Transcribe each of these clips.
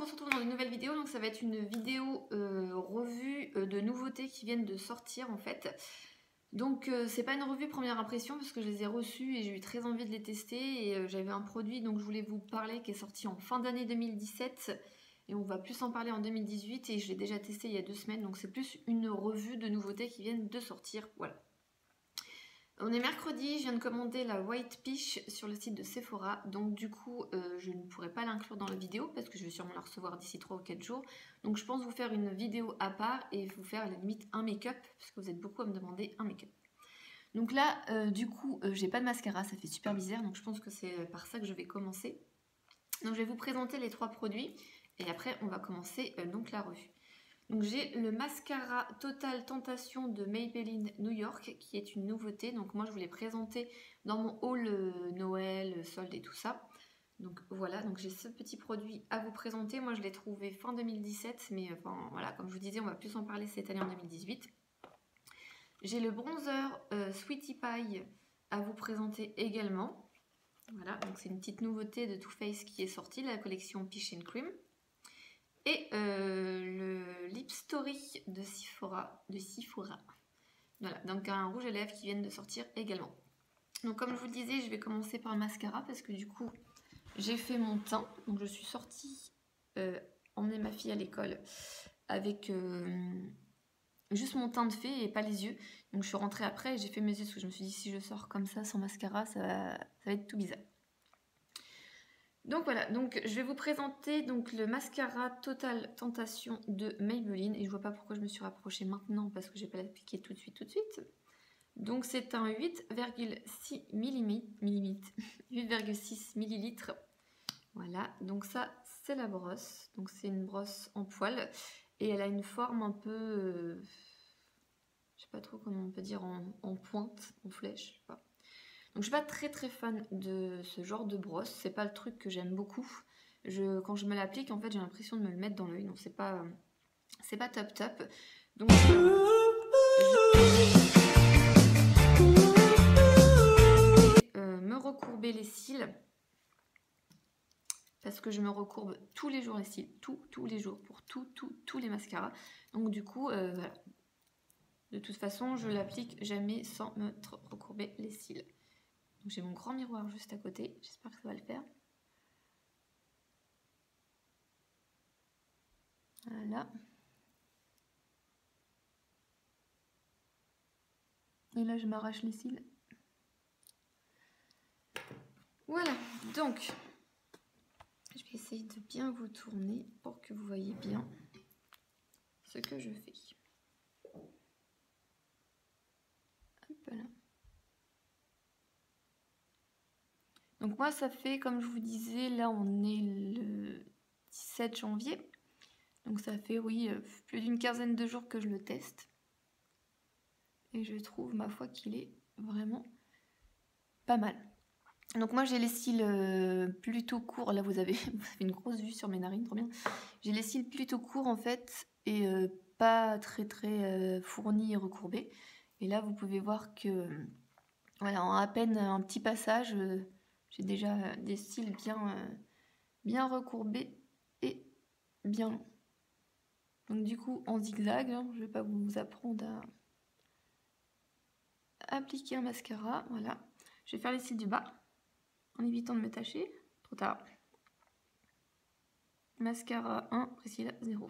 se retrouve dans une nouvelle vidéo. Donc ça va être une vidéo revue de nouveautés qui viennent de sortir en fait. Donc c'est pas une revue première impression parce que je les ai reçues et j'ai eu très envie de les tester. Et j'avais un produit dont je voulais vous parler qui est sorti en fin d'année 2017. Et on va plus en parler en 2018 et je l'ai déjà testé il y a 2 semaines. Donc c'est plus une revue de nouveautés qui viennent de sortir. Voilà. On est mercredi, je viens de commander la White Peach sur le site de Sephora, donc du coup je ne pourrai pas l'inclure dans la vidéo parce que je vais sûrement la recevoir d'ici 3 ou 4 jours. Donc je pense vous faire une vidéo à part et vous faire à la limite un make-up, parce que vous êtes beaucoup à me demander un make-up. Donc là, du coup, j'ai pas de mascara, ça fait super bizarre, donc je pense que c'est par ça que je vais commencer. Donc je vais vous présenter les 3 produits et après on va commencer donc la revue. Donc j'ai le mascara Total Tentation de Maybelline New York qui est une nouveauté. Donc moi je vous l'ai présenté dans mon haul Noël, solde et tout ça. Donc voilà, donc j'ai ce petit produit à vous présenter. Moi je l'ai trouvé fin 2017, mais enfin voilà, comme je vous disais, on va plus en parler cette année en 2018. J'ai le bronzer Sweetie Pie à vous présenter également. Voilà, donc c'est une petite nouveauté de Too Faced qui est sortie, la collection Peach and Cream. Et le Lip Story de Sephora. Voilà, donc un rouge à lèvres qui viennent de sortir également. Donc comme je vous le disais, je vais commencer par le mascara parce que du coup, j'ai fait mon teint. Donc je suis sortie emmener ma fille à l'école avec juste mon teint de fée et pas les yeux. Donc je suis rentrée après et j'ai fait mes yeux parce que je me suis dit si je sors comme ça sans mascara, ça va être tout bizarre. Donc voilà, donc je vais vous présenter donc le mascara Total Tentation de Maybelline. Et je vois pas pourquoi je me suis rapprochée maintenant parce que je vais pas l'appliquer tout de suite. Donc c'est un 8,6 mm, 8,6 millilitres. Voilà, donc ça c'est la brosse. Donc c'est une brosse en poil et elle a une forme un peu, je sais pas trop comment on peut dire, en pointe, en flèche, je sais pas. Donc je suis pas très fan de ce genre de brosse, c'est pas le truc que j'aime beaucoup. Quand je me l'applique, en fait, j'ai l'impression de me le mettre dans l'œil, donc c'est pas top. Donc me recourber les cils parce que je me recourbe tous les jours les cils, tous les jours pour tous les mascaras. Donc du coup, voilà. De toute façon, je l'applique jamais sans me recourber les cils. Donc j'ai mon grand miroir juste à côté, j'espère que ça va le faire. Voilà. Et là, je m'arrache les cils. Voilà, donc, je vais essayer de bien vous tourner pour que vous voyez bien ce que je fais. Hop là. Donc moi, ça fait, comme je vous disais, là, on est le 17 janvier. Donc ça fait, oui, plus d'une quinzaine de jours que je le teste. Et je trouve, ma foi, qu'il est vraiment pas mal. Donc moi j'ai les cils plutôt courts, là vous avez une grosse vue sur mes narines, trop bien. J'ai les cils plutôt courts en fait et pas très fournis et recourbés. Et là vous pouvez voir que voilà, en à peine un petit passage, j'ai déjà des cils bien recourbés et bien longs. Donc du coup en zigzag, hein, je vais pas vous apprendre à appliquer un mascara, voilà. Je vais faire les cils du bas en évitant de me tacher, trop tard. Mascara 1, Priscilla 0.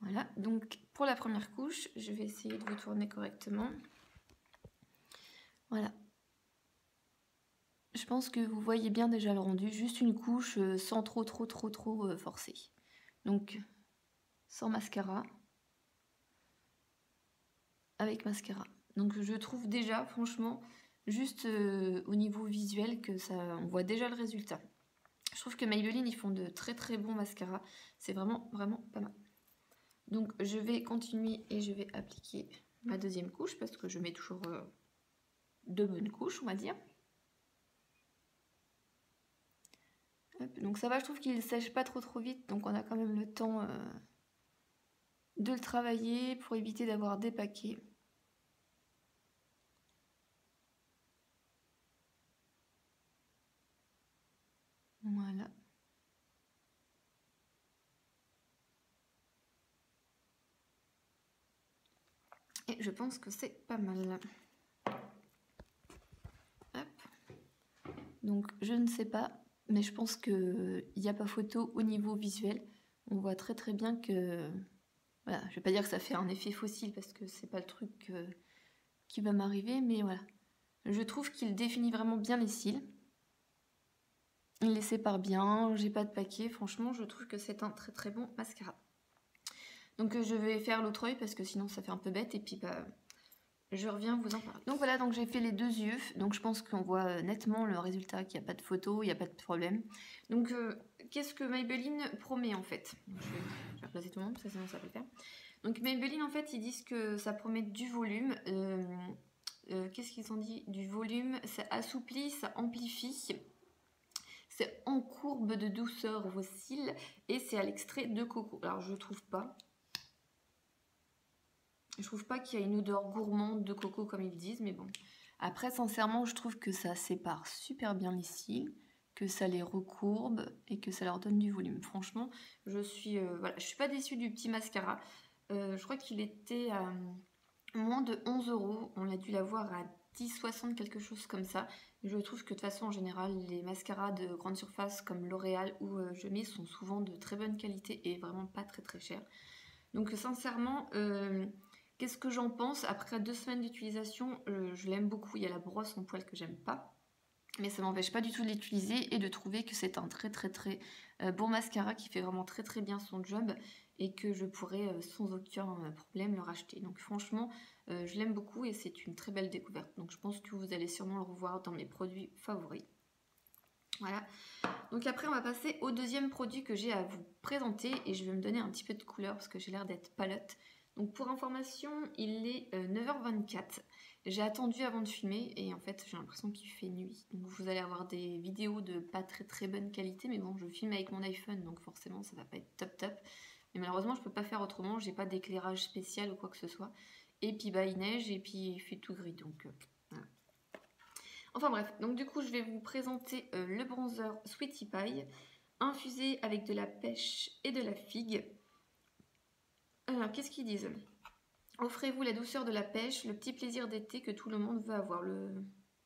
Voilà, donc pour la première couche, je vais essayer de vous tourner correctement. Voilà. Je pense que vous voyez bien déjà le rendu, juste une couche sans trop forcer. Donc, sans mascara, avec mascara. Donc je trouve déjà, franchement, juste au niveau visuel, que ça, on voit déjà le résultat. Je trouve que Maybelline, ils font de très bons mascaras. C'est vraiment pas mal. Donc je vais continuer et je vais appliquer ma deuxième couche parce que je mets toujours 2 bonnes couches, on va dire. Hop, donc ça va, je trouve qu'il ne sèche pas trop vite, donc on a quand même le temps de le travailler pour éviter d'avoir des paquets. Voilà. Et je pense que c'est pas mal. Hop. Donc je ne sais pas, mais je pense qu'il n'y a pas photo au niveau visuel. On voit très très bien que... Voilà, je vais pas dire que ça fait un effet fossile parce que c'est pas le truc qui va m'arriver, mais voilà. Je trouve qu'il définit vraiment bien les cils. Il les sépare bien, j'ai pas de paquet. Franchement, je trouve que c'est un très très bon mascara. Donc je vais faire l'autre œil parce que sinon ça fait un peu bête et puis bah je reviens vous en parler. Donc voilà, donc j'ai fait les deux yeux. Donc je pense qu'on voit nettement le résultat, qu'il n'y a pas de photo, il n'y a pas de problème. Donc qu'est-ce que Maybelline promet en fait? Donc, je vais replacer tout le monde, ça sinon ça peut le faire. Donc Maybelline en fait ils disent que ça promet du volume. Qu'est-ce qu'ils ont dit? Du volume, ça assouplit, ça amplifie. C'est en courbe de douceur vos cils et c'est à l'extrait de coco. Alors je trouve pas. Je trouve pas qu'il y a une odeur gourmande de coco comme ils disent, mais bon. Après, sincèrement, je trouve que ça sépare super bien les cils, que ça les recourbe et que ça leur donne du volume. Franchement, je suis pas déçue du petit mascara. Je crois qu'il était à moins de 11 €. On a dû l'avoir à 10,60 quelque chose comme ça. Je trouve que de toute façon, en général, les mascaras de grande surface comme L'Oréal ou Je Mets sont souvent de très bonne qualité et vraiment pas très très chers. Donc sincèrement, qu'est-ce que j'en pense? Après 2 semaines d'utilisation, je l'aime beaucoup. Il y a la brosse en poil que j'aime pas. Mais ça m'empêche pas du tout de l'utiliser et de trouver que c'est un très très très bon mascara qui fait vraiment très très bien son job et que je pourrais sans aucun problème le racheter. Donc franchement, je l'aime beaucoup et c'est une très belle découverte. Donc je pense que vous allez sûrement le revoir dans mes produits favoris. Voilà. Donc après, on va passer au deuxième produit que j'ai à vous présenter et je vais me donner un petit peu de couleur parce que j'ai l'air d'être palote. Donc pour information, il est 9h24. J'ai attendu avant de filmer et en fait, j'ai l'impression qu'il fait nuit. Donc vous allez avoir des vidéos de pas très très bonne qualité, mais bon, je filme avec mon iPhone, donc forcément, ça va pas être top top. Mais malheureusement, je peux pas faire autrement, j'ai pas d'éclairage spécial ou quoi que ce soit. Et puis bah, il neige et puis il fait tout gris, donc voilà. Enfin bref, donc du coup je vais vous présenter le bronzer Sweetie Pie, infusé avec de la pêche et de la figue. Alors qu'est-ce qu'ils disent? Offrez-vous la douceur de la pêche, le petit plaisir d'été que tout le monde veut avoir.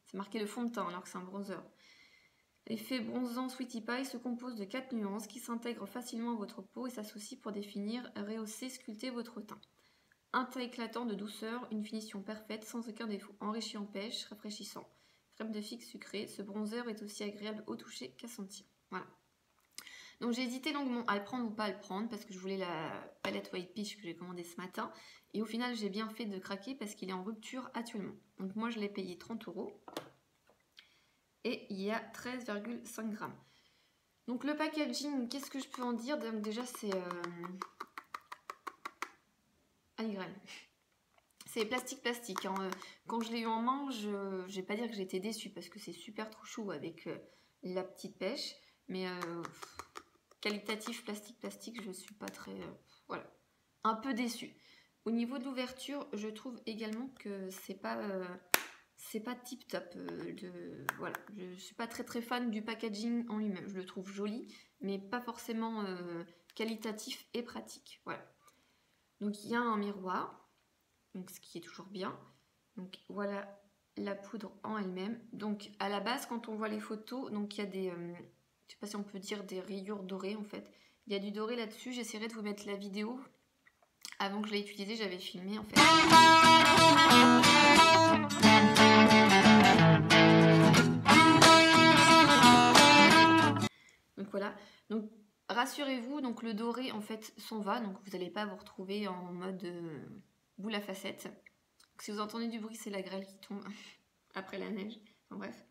C'est marqué le fond de teint alors que c'est un bronzer. L'effet bronzant Sweetie Pie se compose de 4 nuances qui s'intègrent facilement à votre peau et s'associent pour définir, rehausser, sculpter votre teint. Un teint éclatant de douceur, une finition parfaite sans aucun défaut, enrichi en pêche, rafraîchissant. Crème de figue sucrée, ce bronzer est aussi agréable au toucher qu'à sentir. Voilà. Donc j'ai hésité longuement à le prendre ou pas à le prendre parce que je voulais la palette White Peach que j'ai commandée ce matin. Et au final j'ai bien fait de craquer parce qu'il est en rupture actuellement. Donc moi je l'ai payé 30 €. Et il y a 13,5 grammes. Donc le packaging, qu'est-ce que je peux en dire? Donc déjà c'est... C'est plastique. Hein. Quand je l'ai eu en main, je vais pas dire que j'étais déçue parce que c'est super trop chou avec la petite pêche. Mais qualitatif plastique, je suis pas très... voilà. Un peu déçue. Au niveau de l'ouverture, je trouve également que c'est pas tip top. Voilà. Je suis pas très très fan du packaging en lui-même. Je le trouve joli, mais pas forcément qualitatif et pratique. Voilà. Donc il y a un miroir. Donc ce qui est toujours bien. Donc voilà la poudre en elle-même. Donc à la base, quand on voit les photos, donc il y a des, je sais pas si on peut dire des rayures dorées en fait. Il y a du doré là-dessus. J'essaierai de vous mettre la vidéo. Avant que je l'ai utilisé, j'avais filmé en fait. Donc voilà. Donc rassurez-vous, donc le doré en fait s'en va. Donc vous n'allez pas vous retrouver en mode boule à facettes. Donc, si vous entendez du bruit, c'est la grêle qui tombe après la neige. Enfin bref.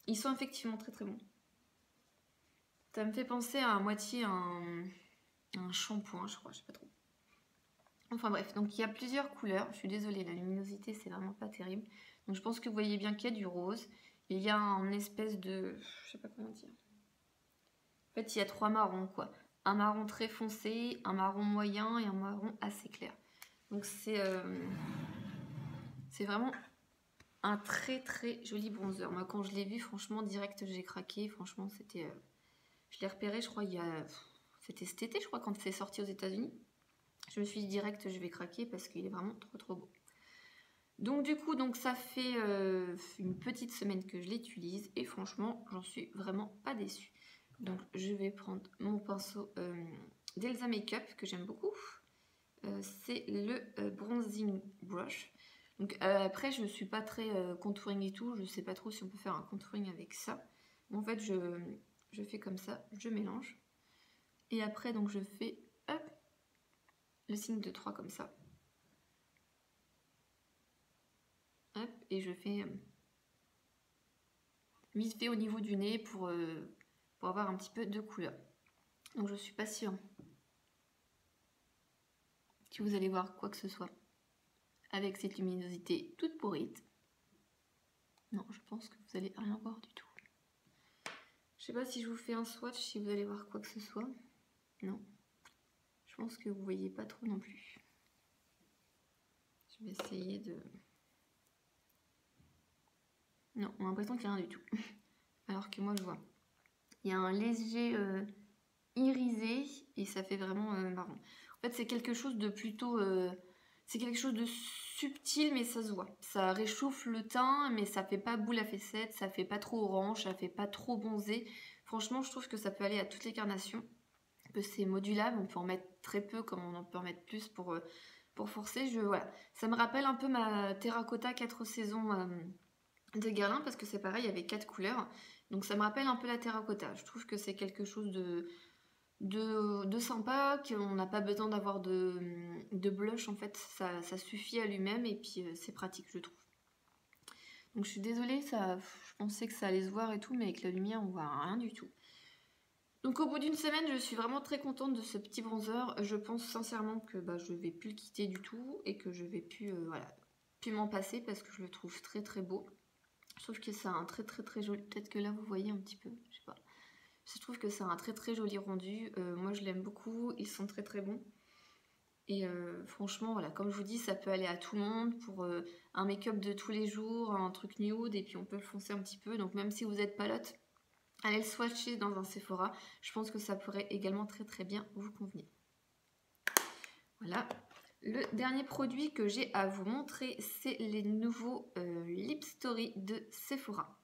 Ils sont effectivement très très bons. Ça me fait penser à moitié un shampoing, je crois, je sais pas trop. Enfin bref, donc il y a plusieurs couleurs. Je suis désolée, la luminosité c'est vraiment pas terrible. Donc je pense que vous voyez bien qu'il y a du rose. Il y a un espèce de... je sais pas comment dire. En fait, il y a 3 marrons quoi. Un marron très foncé, un marron moyen et un marron assez clair. Donc c'est vraiment un très très joli bronzer. Moi quand je l'ai vu, franchement, direct j'ai craqué. Franchement, c'était... je l'ai repéré, je crois, il y a... c'était cet été, je crois, quand c'est sorti aux États-Unis. Je me suis dit direct, je vais craquer parce qu'il est vraiment trop beau. Donc du coup, ça fait une petite semaine que je l'utilise et franchement, j'en suis vraiment pas déçue. Donc je vais prendre mon pinceau d'Elsa Makeup que j'aime beaucoup. C'est le Bronzing Brush. Donc après, je ne suis pas très contouring et tout. Je ne sais pas trop si on peut faire un contouring avec ça. En fait, je fais comme ça, je mélange. Et après, donc je fais hop, le signe de 3 comme ça. Hop, et je fais vite fait au niveau du nez pour avoir un petit peu de couleur. Donc je suis pas sûre que vous allez voir quoi que ce soit avec cette luminosité toute pourrite. Non, je pense que vous allez rien voir du tout. Je sais pas si je vous fais un swatch, si vous allez voir quoi que ce soit. Non. Je pense que vous voyez pas trop non plus. Je vais essayer de... Non, on a l'impression qu'il n'y a rien du tout. Alors que moi je vois. Il y a un léger irisé et ça fait vraiment marron. En fait c'est quelque chose de plutôt... c'est quelque chose de subtil mais ça se voit. Ça réchauffe le teint mais ça fait pas boule à facettes, ça fait pas trop orange, ça fait pas trop bronzé. Franchement je trouve que ça peut aller à toutes les carnations. Que c'est modulable, on peut en mettre très peu comme on en peut en mettre plus pour forcer. Voilà. Ça me rappelle un peu ma Terracotta 4 saisons de Guerlain parce que c'est pareil, il y avait 4 couleurs. Donc ça me rappelle un peu la Terracotta. Je trouve que c'est quelque chose de sympa, qu'on n'a pas besoin d'avoir de blush en fait, ça suffit à lui-même et puis c'est pratique je trouve. Donc je suis désolée, je pensais que ça allait se voir et tout, mais avec la lumière on voit rien du tout. Donc au bout d'une semaine, je suis vraiment très contente de ce petit bronzer. Je pense sincèrement que je vais plus le quitter du tout et que je vais plus m'en passer parce que je le trouve très beau. Je trouve que c'est un très joli, peut-être que là vous voyez un petit peu, je sais pas. Je trouve que c'est un très joli rendu. Moi je l'aime beaucoup, ils sont très bons. Et franchement, voilà, comme je vous dis, ça peut aller à tout le monde pour un make-up de tous les jours, un truc nude et puis on peut le foncer un petit peu. Donc même si vous êtes palote, allez le swatcher dans un Sephora. Je pense que ça pourrait également très bien vous convenir. Voilà. Le dernier produit que j'ai à vous montrer, c'est les nouveaux Lip Story de Sephora.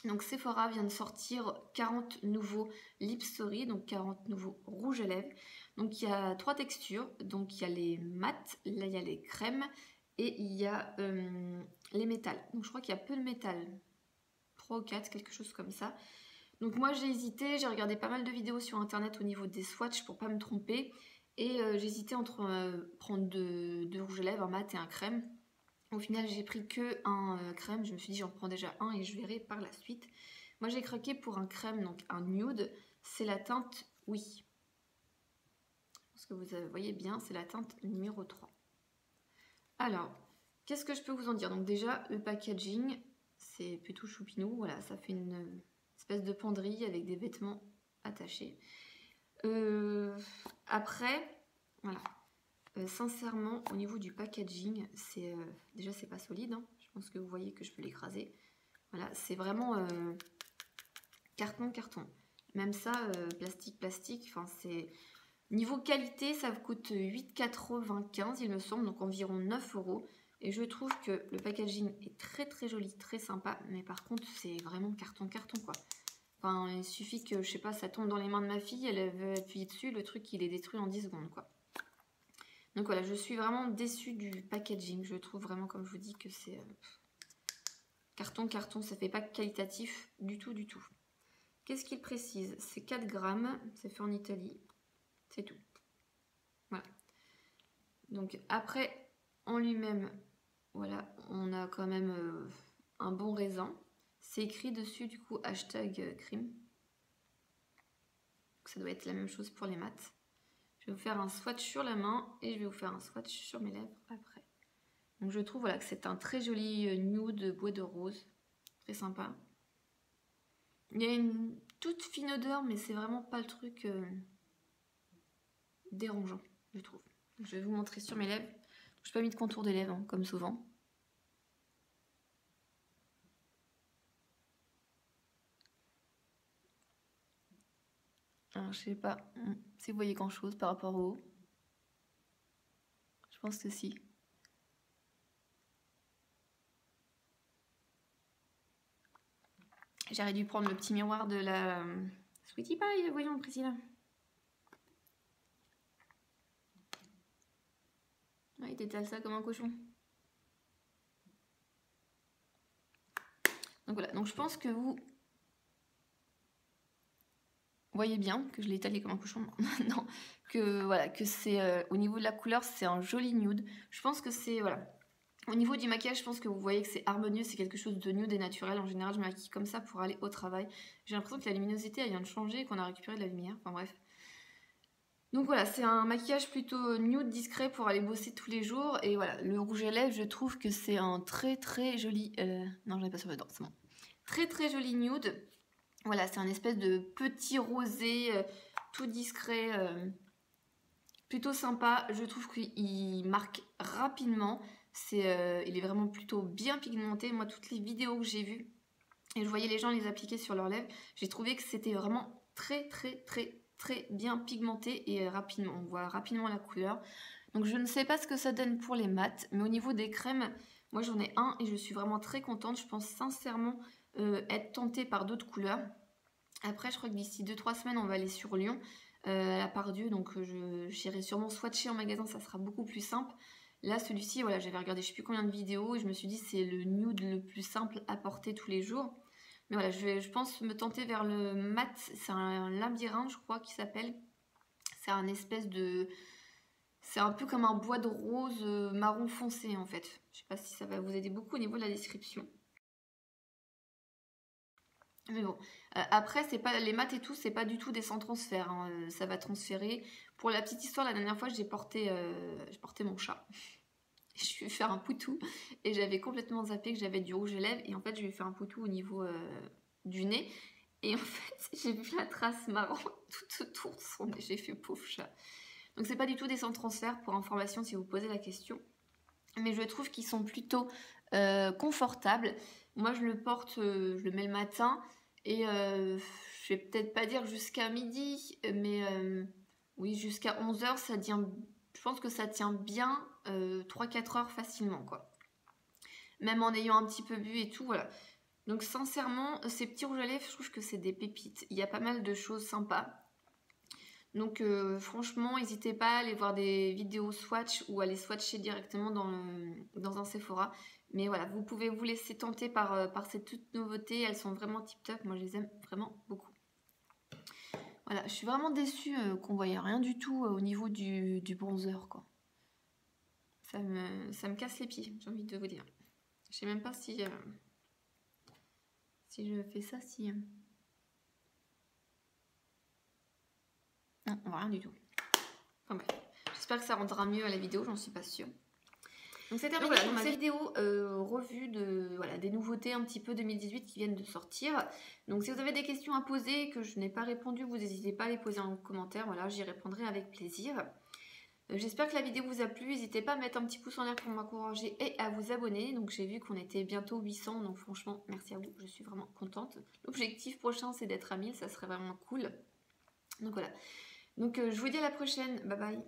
Donc Sephora vient de sortir 40 nouveaux Lip Story, donc 40 nouveaux rouges à lèvres. Donc il y a 3 textures, donc il y a les mat, là il y a les crèmes et il y a les métals. Donc je crois qu'il y a peu de métal, 3 ou 4, quelque chose comme ça. Donc moi j'ai hésité, j'ai regardé pas mal de vidéos sur internet au niveau des swatchs pour pas me tromper. Et j'ai hésité entre prendre deux rouges à lèvres, un mat et un crème. Au final j'ai pris que un crème, je me suis dit j'en prends déjà un et je verrai par la suite. Moi j'ai craqué pour un crème, donc un nude, c'est la teinte Oui. Parce que vous voyez bien, c'est la teinte numéro 3. Alors, qu'est-ce que je peux vous en dire? Donc déjà, le packaging, c'est plutôt choupinou, voilà, ça fait une espèce de penderie avec des vêtements attachés. Après, voilà, sincèrement, au niveau du packaging, déjà c'est pas solide, hein. Je pense que vous voyez que je peux l'écraser. Voilà, c'est vraiment carton. Même ça, plastique, enfin c'est... Niveau qualité, ça vous coûte 8,95 il me semble, donc environ 9 €. Et je trouve que le packaging est très joli, très sympa, mais par contre c'est vraiment carton quoi. Enfin, il suffit que, je sais pas, ça tombe dans les mains de ma fille, elle veut appuyer dessus, le truc il est détruit en 10 secondes quoi. Donc voilà, je suis vraiment déçue du packaging, je trouve vraiment, comme je vous dis, que c'est carton, ça fait pas qualitatif du tout. Qu'est-ce qu'il précise? C'est 4 grammes, c'est fait en Italie, c'est tout. Voilà. Donc après, en lui-même, voilà, on a quand même un bon raisin. C'est écrit dessus du coup #crime. Ça doit être la même chose pour les mats. Je vais vous faire un swatch sur la main et je vais vous faire un swatch sur mes lèvres après. Donc je trouve voilà, que c'est un très joli nude bois de rose. Très sympa. Il y a une toute fine odeur, mais c'est vraiment pas le truc dérangeant, je trouve. Donc, je vais vous montrer sur mes lèvres. Je n'ai pas mis de contour des lèvres, hein, comme souvent. Alors, je sais pas si vous voyez grand chose par rapport au haut. Je pense que si. J'aurais dû prendre le petit miroir de la Sweetie Pie, voyons Priscilla. Ouais, il t'étale ça comme un cochon. Donc voilà, donc je pense que vous voyez bien que je l'ai étalé comme un cochon. Non, que voilà, que c'est au niveau de la couleur, c'est un joli nude. Je pense que c'est voilà. Au niveau du maquillage, je pense que vous voyez que c'est harmonieux, c'est quelque chose de nude et naturel. En général, je me maquille comme ça pour aller au travail. J'ai l'impression que la luminosité elle vient de changer et qu'on a récupéré de la lumière. Enfin bref. Donc voilà, c'est un maquillage plutôt nude, discret pour aller bosser tous les jours. Et voilà, le rouge à lèvres, je trouve que c'est un très très joli... Non, j'en ai pas sur le dent, c'est bon. Très très joli nude. Voilà, c'est un espèce de petit rosé, tout discret, plutôt sympa. Je trouve qu'il marque rapidement. Il est vraiment plutôt bien pigmenté. Moi, toutes les vidéos que j'ai vues, et je voyais les gens les appliquer sur leurs lèvres, j'ai trouvé que c'était vraiment très très très très bien pigmenté et rapidement. On voit rapidement la couleur. Donc je ne sais pas ce que ça donne pour les mats, mais au niveau des crèmes, moi j'en ai un et je suis vraiment très contente. Je pense sincèrement être tentée par d'autres couleurs. Après, je crois que d'ici 2-3 semaines, on va aller sur Lyon, à la Part-Dieu, donc j'irai sûrement swatcher en magasin, ça sera beaucoup plus simple. Là, celui-ci, voilà, j'avais regardé je sais plus combien de vidéos et je me suis dit c'est le nude le plus simple à porter tous les jours. Mais voilà, je pense me tenter vers le mat, c'est un labyrinthe, je crois, qui s'appelle. C'est un espèce de... C'est un peu comme un bois de rose marron foncé, en fait. Je sais pas si ça va vous aider beaucoup au niveau de la description. Mais bon, après, c'est pas les maths et tout, c'est pas du tout des sans transfert, hein, ça va transférer. Pour la petite histoire, la dernière fois, j'ai porté mon chat. Je lui ai fait un poutou et j'avais complètement zappé que j'avais du rouge à lèvres. Et en fait, je lui ai fait un poutou au niveau du nez. Et en fait, j'ai vu la trace marron tout autour de son nez. J'ai fait pauvre chat. Donc, c'est pas du tout des sans transfert pour information si vous posez la question. Mais je trouve qu'ils sont plutôt confortables. Moi, je le porte, je le mets le matin. Et je vais peut-être pas dire jusqu'à midi, mais oui, jusqu'à 11h, ça tient. Je pense que ça tient bien 3-4 heures facilement, quoi. Même en ayant un petit peu bu et tout, voilà. Donc sincèrement, ces petits rouges à lèvres, je trouve que c'est des pépites. Il y a pas mal de choses sympas. Donc franchement, n'hésitez pas à aller voir des vidéos swatch ou à les swatcher directement dans un Sephora. Mais voilà, vous pouvez vous laisser tenter par ces toutes nouveautés. Elles sont vraiment tip top. Moi, je les aime vraiment beaucoup. Voilà, je suis vraiment déçue qu'on voyait rien du tout au niveau du bronzer, quoi. Ça me casse les pieds, j'ai envie de vous dire. Je sais même pas si je fais ça, si... Non, on voit rien du tout. Enfin bref, j'espère que ça rendra mieux à la vidéo, j'en suis pas sûre. Donc c'est terminé pour ma vidéo revue des nouveautés un petit peu 2018 qui viennent de sortir. Donc si vous avez des questions à poser et que je n'ai pas répondu, vous n'hésitez pas à les poser en commentaire, voilà, j'y répondrai avec plaisir. J'espère que la vidéo vous a plu, n'hésitez pas à mettre un petit pouce en l'air pour m'encourager et à vous abonner. Donc j'ai vu qu'on était bientôt 800, donc franchement merci à vous, je suis vraiment contente. L'objectif prochain c'est d'être à 1000, ça serait vraiment cool. Donc voilà, donc je vous dis à la prochaine, bye bye.